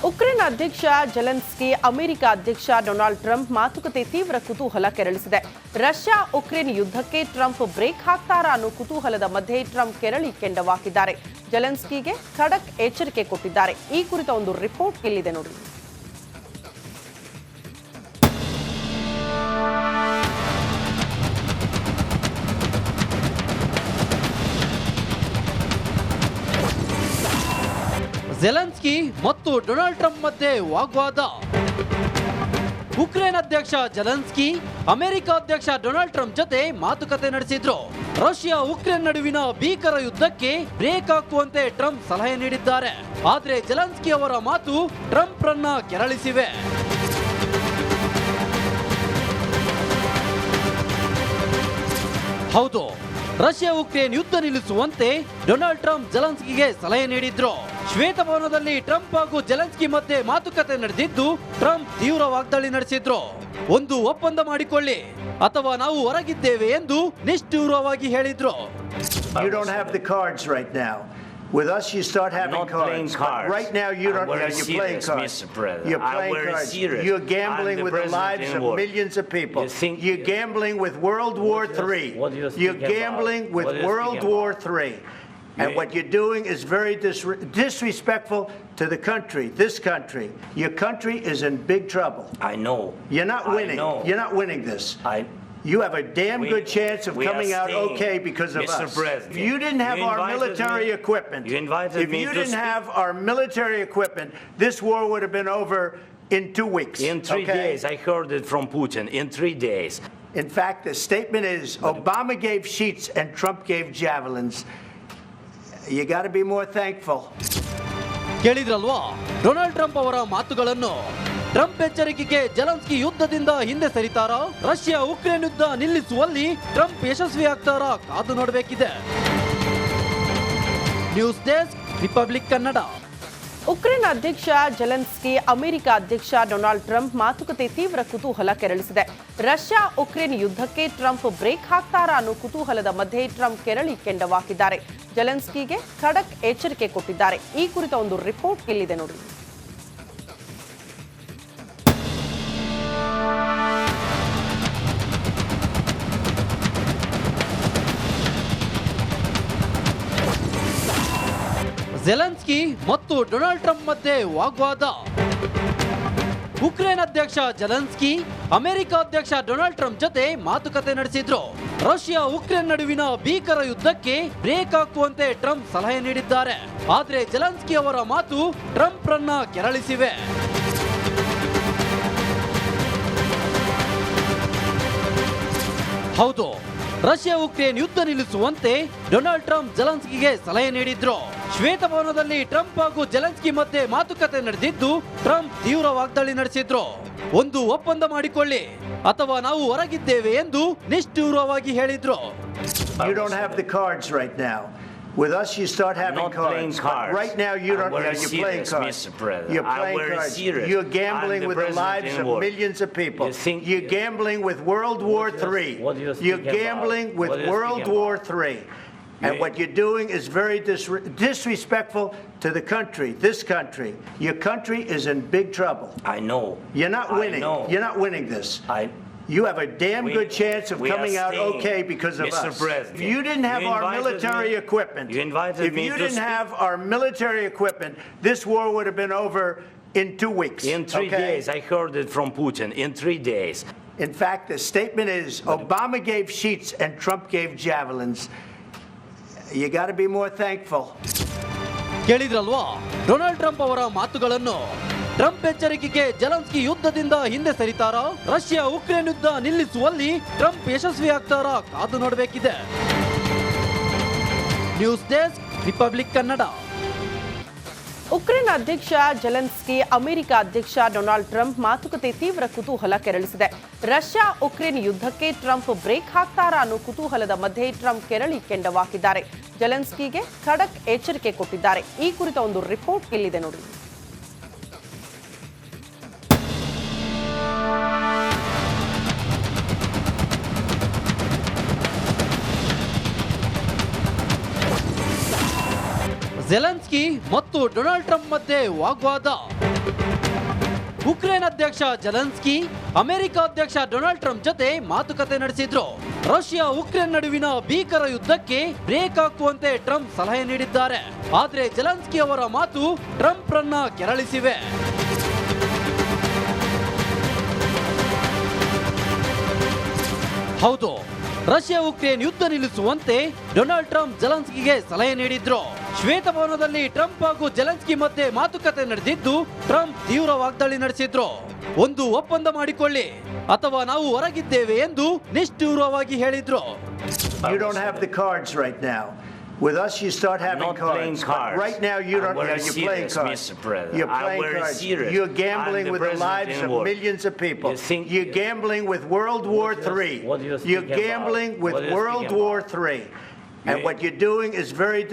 Ukraine ಅಧ್ಯಕ್ಷ Zelensky America ಅಧ್ಯಕ್ಷ Donald Trump ಮಾತುಕತೆ ತೀವ್ರ ಕುತೂಹಲ ಕೆರಳಿಸಿದೆ. ರಷ್ಯಾ ಉಕ್ರೇನ್ ಯುದ್ಧಕ್ಕೆ ಟ್ರಂಪ್ ಬ್ರೇಕ್ ಹಾಕ್ತಾರಾ ಅನ್ನೋ ಕುತೂಹಲದ ಮಧ್ಯೆ ಟ್ರಂಪ್ ಕೆರಳಿ ಕೆಂಡವಾಕಿದ್ದಾರೆ. ಜೆಲೆನ್ಸ್ಕಿಗೆ ಖಡಕ್ ಎಚ್ಚರಿಕೆ ಕೊಟ್ಟಿದ್ದಾರೆ. ಈ ಕುರಿತ ಒಂದು ರಿಪೋರ್ಟ್ ಇಲ್ಲಿದೆ ನೋಡಿ. ಜೆಲೆನ್ಸ್ಕಿ ಮತ್ತು ಡೊನಾಲ್ಡ್ ಟ್ರಂಪ್ ಮಧ್ಯೆ ವಾಗ್ವಾದ. ಉಕ್ರೇನ್ ಅಧ್ಯಕ್ಷ ಜೆಲೆನ್ಸ್ಕಿ ಅಮೆರಿಕ ಅಧ್ಯಕ್ಷ ಡೊನಾಲ್ಡ್ ಟ್ರಂಪ್ ಜೊತೆ ಮಾತುಕತೆ ನಡೆಸಿದ್ರು. ರಷ್ಯಾ ಉಕ್ರೇನ್ ನಡುವಿನ ಭೀಕರ ಯುದ್ಧಕ್ಕೆ ಬ್ರೇಕ್ ಹಾಕುವಂತೆ ಟ್ರಂಪ್ ಸಲಹೆ ನೀಡಿದ್ದಾರೆ. ಆದರೆ ಜೆಲೆನ್ಸ್ಕಿ ಅವರ ಮಾತು ಟ್ರಂಪ್ ರನ್ನ ಕೆರಳಿಸಿವೆ. ಹೌದು, ರಷ್ಯಾ ಉಕ್ರೇನ್ ಯುದ್ಧ ನಿಲ್ಲಿಸುವಂತೆ ಡೊನಾಲ್ಡ್ ಟ್ರಂಪ್ ಜೆಲೆನ್ಸ್ಕಿಗೆ ಸಲಹೆ ನೀಡಿದ್ರು. ಶ್ವೇತಭವನದಲ್ಲಿ ಟ್ರಂಪ್ ಹಾಗೂ ಜೆಲೆನ್ಸ್ಕಿ ಮಧ್ಯೆ ಮಾತುಕತೆ ನಡೆದಿದ್ದು ಟ್ರಂಪ್ ತೀವ್ರ ವಾಗ್ದಾಳಿ ನಡೆಸಿದ್ರು. ಒಂದು ಒಪ್ಪಂದ ಮಾಡಿಕೊಳ್ಳಿ ಅಥವಾ ನಾವು ಹೊರಗಿದ್ದೇವೆ ಎಂದು ನಿಷ್ಠೂರವಾಗಿ ಹೇಳಿದ್ರು. You don't have the cards right now. With us, you start having cards. Right now, you don't. You're playing cards. You're playing cards. You're gambling with the lives of millions of people. You're gambling with World War III. You're gambling with World War III. And what you're doing is very disrespectful to the country, this country. Your country is in big trouble. I know. You're not winning. You're not winning this. You have a damn good chance of coming out okay because of us. If you didn't have our military equipment, if you didn't have our military equipment, this war would have been over in 2 weeks. In 3 days, I heard it from Putin. In 3 days. In fact, the statement is Obama gave sheets and Trump gave javelins. You got to be more thankful. ಕೇಳಿದ್ರಲ್ವಾ Donald Trump ಅವರ ಮಾತುಗಳನ್ನು. Trump ಎಚ್ಚರಿಕೆಗೆ Zelensky ಯುದ್ಧದಿಂದ ಹಿಂದೆ ಸರಿತಾರಾ? Russia Ukraine ಯುದ್ಧ ನಿಲ್ಲಿಸುವಲ್ಲಿ Trump ಯಶಸ್ವಿ ಆಗ್ತಾರಾ? ಕಾದು ನೋಡಬೇಕಿದೆ. News desk, Republic Kannada. Ukraine ಅಧ್ಯಕ್ಷ ಜೆಲೆನ್ಸ್ಕಿ ಅಮೆರಿಕ ಅಧ್ಯಕ್ಷ ಡೊನಾಲ್ಡ್ ಟ್ರಂಪ್ ಮಾತುಕತೆ ತೀವ್ರ ಕುತೂಹಲ ಕೆರಳಿಸಿದೆ. ರಷ್ಯಾ ಉಕ್ರೇನ್ ಯುದ್ಧಕ್ಕೆ ಟ್ರಂಪ್ ಬ್ರೇಕ್ ಹಾಕ್ತಾರಾ ಅನ್ನೋ ಕುತೂಹಲದ ಮಧ್ಯೆ ಟ್ರಂಪ್ ಕೆರಳಿ ಕೆಂಡವಾಕಿದ್ದಾರೆ. ಜೆಲೆನ್ಸ್ಕಿಗೆ ಖಡಕ್ ಎಚ್ಚರಿಕೆ ಕೊಟ್ಟಿದ್ದಾರೆ. ಈ ಕುರಿತ ಒಂದು ರಿಪೋರ್ಟ್ ಇಲ್ಲಿದೆ ನೋಡಿ. ಜೆಲೆನ್ಸ್ಕಿ ಮತ್ತು ಡೊನಾಲ್ಡ್ ಟ್ರಂಪ್ ಮಧ್ಯೆ ವಾಗ್ವಾದ. ಉಕ್ರೇನ್ ಅಧ್ಯಕ್ಷ ಜೆಲೆನ್ಸ್ಕಿ ಅಮೆರಿಕ ಅಧ್ಯಕ್ಷ ಡೊನಾಲ್ಡ್ ಟ್ರಂಪ್ ಜೊತೆ ಮಾತುಕತೆ ನಡೆಸಿದ್ರು. ರಷ್ಯಾ ಉಕ್ರೇನ್ ನಡುವಿನ ಭೀಕರ ಯುದ್ಧಕ್ಕೆ ಬ್ರೇಕ್ ಹಾಕುವಂತೆ ಟ್ರಂಪ್ ಸಲಹೆ ನೀಡಿದ್ದಾರೆ. ಆದರೆ ಜೆಲೆನ್ಸ್ಕಿ ಅವರ ಮಾತು ಟ್ರಂಪ್ ರನ್ನ ಕೆರಳಿಸಿವೆ. ಹೌದು, ರಷ್ಯಾ ಉಕ್ರೇನ್ ಯುದ್ಧ ನಿಲ್ಲಿಸುವಂತೆ ಡೊನಾಲ್ಡ್ ಟ್ರಂಪ್ ಜೆಲೆನ್ಸ್ಕಿಗೆ ಸಲಹೆ ನೀಡಿದ್ರು. ಶ್ವೇತಭವನದಲ್ಲಿ ಟ್ರಂಪ್ ಹಾಗೂ ಜೆಲೆನ್ಸ್ಕಿ ಮಧ್ಯೆ ಮಾತುಕತೆ ನಡೆದಿದ್ದು ಟ್ರಂಪ್ ತೀವ್ರ ವಾಗ್ದಾಳಿ ನಡೆಸಿದ್ರು. ಒಂದು ಒಪ್ಪಂದ ಮಾಡಿಕೊಳ್ಳಿ ಅಥವಾ ನಾವು ಹೊರಗಿದ್ದೇವೆ ಎಂದು ನಿಷ್ಠೂರವಾಗಿ ಹೇಳಿದ್ರು. You don't have the cards right now. With us, you start having cards. Right now, you don't. You're playing cards. You're playing cards. You're gambling with the lives of millions of people. You're gambling with World War III. You're gambling with World War III. And what you're doing is very disrespectful to the country, this country. Your country is in big trouble. I know. You're not winning. You're not winning this. You have a damn good chance of coming out okay because of us. If you didn't have our military equipment, if you didn't have our military equipment, this war would have been over in 2 weeks. In 3 days, I heard it from Putin. In 3 days. In fact, the statement is Obama gave sheets and Trump gave javelins. You got to be more thankful. ಕೇಳಿದ್ರಲ್ವಾ Donald Trump ಅವರ ಮಾತುಗಳನ್ನು. Trump ಎಚ್ಚರಿಕೆಗೆ Zelensky ಯುದ್ಧದಿಂದ ಹಿಂದೆ ಸರಿತಾರಾ? Russia Ukraine ಯುದ್ಧ ನಿಲ್ಲಿಸುವಲ್ಲಿ Trump ಯಶಸ್ವಿ ಆಗ್ತಾರಾ? ಕಾದು ನೋಡಬೇಕಿದೆ. News desk, Republic Kannada. Ukraine ಅಧ್ಯಕ್ಷ ಜೆಲೆನ್ಸ್ಕಿ ಅಮೆರಿಕ ಅಧ್ಯಕ್ಷ ಡೊನಾಲ್ಡ್ ಟ್ರಂಪ್ ಮಾತುಕತೆ ತೀವ್ರ ಕುತೂಹಲ ಕೆರಳಿಸಿದೆ. ರಷ್ಯಾ ಉಕ್ರೇನ್ ಯುದ್ಧಕ್ಕೆ ಟ್ರಂಪ್ ಬ್ರೇಕ್ ಹಾಕ್ತಾರಾ ಅನ್ನೋ ಕುತೂಹಲದ ಮಧ್ಯೆ ಟ್ರಂಪ್ ಕೆರಳಿ ಕೆಂಡವಾಕಿದ್ದಾರೆ. ಜೆಲೆನ್ಸ್ಕಿಗೆ ಖಡಕ್ ಎಚ್ಚರಿಕೆ ಕೊಟ್ಟಿದ್ದಾರೆ. ಈ ಕುರಿತ ಒಂದು ರಿಪೋರ್ಟ್ ಇಲ್ಲಿದೆ ನೋಡಿ. ಜೆಲೆನ್ಸ್ಕಿ ಮತ್ತು ಡೊನಾಲ್ಡ್ ಟ್ರಂಪ್ ಮಧ್ಯೆ ವಾಗ್ವಾದ. ಉಕ್ರೇನ್ ಅಧ್ಯಕ್ಷ ಜೆಲೆನ್ಸ್ಕಿ ಅಮೆರಿಕ ಅಧ್ಯಕ್ಷ ಡೊನಾಲ್ಡ್ ಟ್ರಂಪ್ ಜೊತೆ ಮಾತುಕತೆ ನಡೆಸಿದ್ರು. ರಷ್ಯಾ ಉಕ್ರೇನ್ ನಡುವಿನ ಭೀಕರ ಯುದ್ಧಕ್ಕೆ ಬ್ರೇಕ್ ಹಾಕುವಂತೆ ಟ್ರಂಪ್ ಸಲಹೆ ನೀಡಿದ್ದಾರೆ. ಆದ್ರೆ ಜೆಲೆನ್ಸ್ಕಿ ಅವರ ಮಾತು ಟ್ರಂಪ್ ರನ್ನ ಕೆರಳಿಸಿವೆ. ಹೌದು, ರಷ್ಯಾ ಉಕ್ರೇನ್ ಯುದ್ಧ ನಿಲ್ಲಿಸುವಂತೆ ಡೊನಾಲ್ಡ್ ಟ್ರಂಪ್ ಜೆಲೆನ್ಸ್ಕಿಗೆ ಸಲಹೆ ನೀಡಿದ್ರು. ಶ್ವೇತಭವನದಲ್ಲಿ ಟ್ರಂಪ್ ಹಾಗೂ ಜೆಲೆನ್ಸ್ಕಿ ಮಧ್ಯೆ ಮಾತುಕತೆ ನಡೆದಿದ್ದು ಟ್ರಂಪ್ ತೀವ್ರ ವಾಗ್ದಾಳಿ ನಡೆಸಿದ್ರು. ಒಂದು ಒಪ್ಪಂದ ಮಾಡಿಕೊಳ್ಳಿ ಅಥವಾ ನಾವು ಹೊರಗಿದ್ದೇವೆ ಎಂದು ನಿಷ್ಠೂರವಾಗಿ ಹೇಳಿದ್ರು. You don't have the cards right now. With us, you start having cards. But right now, you don't. You're playing cards. You're playing cards. You're gambling with the lives of millions of people. You're gambling with World War III. You're gambling with World War III. And what you're doing is very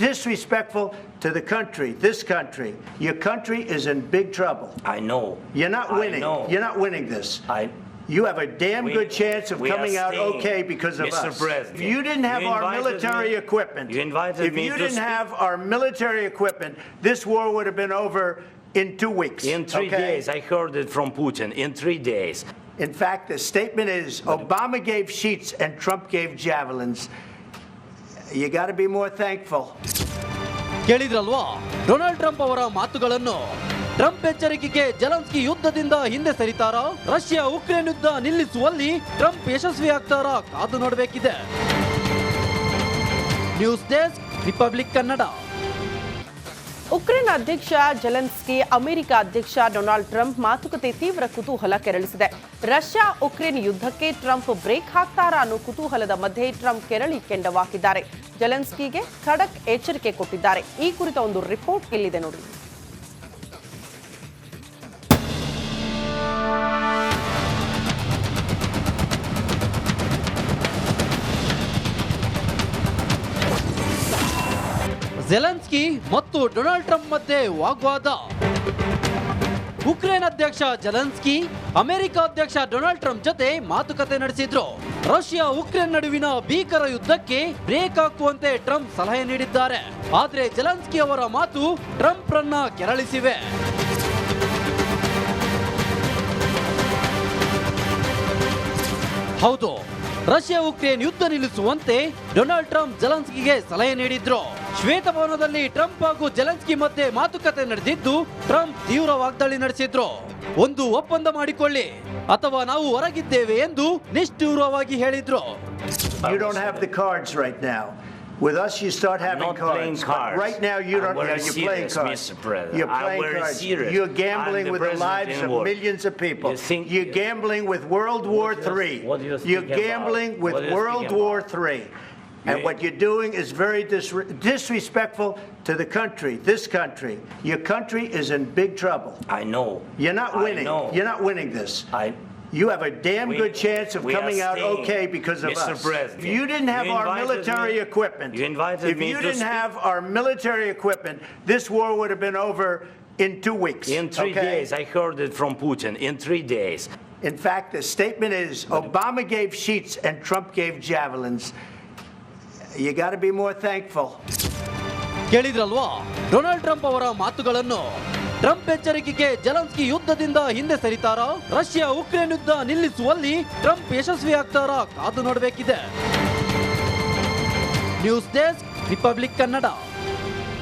disrespectful to the country, this country. Your country is in big trouble. I know. You're not winning. You're not winning this. You have a damn good chance of coming out okay because of us. If you didn't have our military equipment, if you didn't have our military equipment, this war would have been over in 2 weeks. In 3 days, I heard it from Putin. In 3 days. In fact, the statement is Obama gave sheets and Trump gave javelins. You got to be more thankful. ಕೇಳಿದ್ರಲ್ವಾ Donald Trump ಅವರ ಮಾತುಗಳನ್ನು? Trump ಎಚ್ಚರಿಕೆಗೆ Zelensky ಯುದ್ಧದಿಂದ ಹಿಂದೆ ಸರಿತಾರಾ? Russia Ukraine ಯುದ್ಧ ನಿಲ್ಲಿಸುವಲ್ಲಿ Trump ಯಶಸ್ವಿ ಆಗ್ತಾರಾ? ಕಾದು ನೋಡಬೇಕಿದೆ. News desk, Republic Kannada. Ukraine ಅಧ್ಯಕ್ಷ ಜೆಲೆನ್ಸ್ಕಿ ಅಮೆರಿಕ ಅಧ್ಯಕ್ಷ ಡೊನಾಲ್ಡ್ ಟ್ರಂಪ್ ಮಾತುಕತೆ ತೀವ್ರ ಕುತೂಹಲ ಕೆರಳಿಸಿದೆ. ರಷ್ಯಾ ಉಕ್ರೇನ್ ಯುದ್ಧಕ್ಕೆ ಟ್ರಂಪ್ ಬ್ರೇಕ್ ಹಾಕ್ತಾರಾ ಅನ್ನೋ ಕುತೂಹಲದ ಮಧ್ಯೆ ಟ್ರಂಪ್ ಕೆರಳಿ ಕೆಂಡವಾಗಿದ್ದಾರೆ. ಜೆಲೆನ್ಸ್ಕಿಗೆ ಖಡಕ್ ಎಚ್ಚರಿಕೆ ಕೊಟ್ಟಿದ್ದಾರೆ. ಈ ಕುರಿತ ಒಂದು ರಿಪೋರ್ಟ್ ಇಲ್ಲಿದೆ ನೋಡಿ. ಜೆಲೆನ್ಸ್ಕಿ ಮತ್ತು ಡೊನಾಲ್ಡ್ ಟ್ರಂಪ್ ಮಧ್ಯೆ ವಾಗ್ವಾದ. ಉಕ್ರೇನ್ ಅಧ್ಯಕ್ಷ ಜೆಲೆನ್ಸ್ಕಿ ಅಮೆರಿಕ ಅಧ್ಯಕ್ಷ ಡೊನಾಲ್ಡ್ ಟ್ರಂಪ್ ಜೊತೆ ಮಾತುಕತೆ ನಡೆಸಿದ್ರು. ರಷ್ಯಾ ಉಕ್ರೇನ್ ನಡುವಿನ ಭೀಕರ ಯುದ್ಧಕ್ಕೆ ಬ್ರೇಕ್ ಹಾಕುವಂತೆ ಟ್ರಂಪ್ ಸಲಹೆ ನೀಡಿದ್ದಾರೆ. ಆದ್ರೆ ಜೆಲೆನ್ಸ್ಕಿ ಅವರ ಮಾತು ಟ್ರಂಪ್ ರನ್ನ ಕೆರಳಿಸಿವೆ. ಹೌದು, ರಷ್ಯಾ ಉಕ್ರೇನ್ ಯುದ್ಧ ನಿಲ್ಲಿಸುವಂತೆ ಡೊನಾಲ್ಡ್ ಟ್ರಂಪ್ ಜೆಲೆನ್ಸ್ಕಿಗೆ ಸಲಹೆ ನೀಡಿದ್ರು. ಶ್ವೇತಭವನದಲ್ಲಿ ಟ್ರಂಪ್ ಹಾಗೂ ಜೆಲೆನ್ಸ್ಕಿ ಮಧ್ಯೆ ಮಾತುಕತೆ ನಡೆದಿದ್ದು ಟ್ರಂಪ್ ತೀವ್ರ ವಾಗ್ದಾಳಿ ನಡೆಸಿದ್ರು. ಒಂದು ಒಪ್ಪಂದ ಮಾಡಿಕೊಳ್ಳಿ ಅಥವಾ ನಾವು ಹೊರಗಿದ್ದೇವೆ ಎಂದು ನಿಷ್ಠೂರವಾಗಿ ಹೇಳಿದ್ರು. You don't have the cards right now. With us, you start having cards. But right now, you don't. You're playing cards. You're playing cards. You're gambling with the lives of millions of people. You're gambling with World War III. You're gambling with World War III. And what you're doing is very disrespectful to the country, this country. Your country is in big trouble. I know. You're not winning. You're not winning this. You have a damn good chance of coming out okay because of us. If you didn't have our military equipment, if you didn't have our military equipment, this war would have been over in 2 weeks. In 3 days, I heard it from Putin. In 3 days. In fact, the statement is Obama gave sheets and Trump gave javelins. You got to be more thankful. ಕೇಳಿದ್ರಲ್ವಾ Donald Trump ಅವರ ಮಾತುಗಳನ್ನು? Trump ಎಚ್ಚರಿಕೆಗೆ Zelensky ಯುದ್ಧದಿಂದ ಹಿಂದೆ ಸರಿತಾರಾ? Russia Ukraine ಯುದ್ಧ ನಿಲ್ಲಿಸುವಲ್ಲಿ Trump ಯಶಸ್ವಿ ಆಗ್ತಾರಾ? ಕಾದು ನೋಡಬೇಕಿದೆ. News desk, Republic Kannada.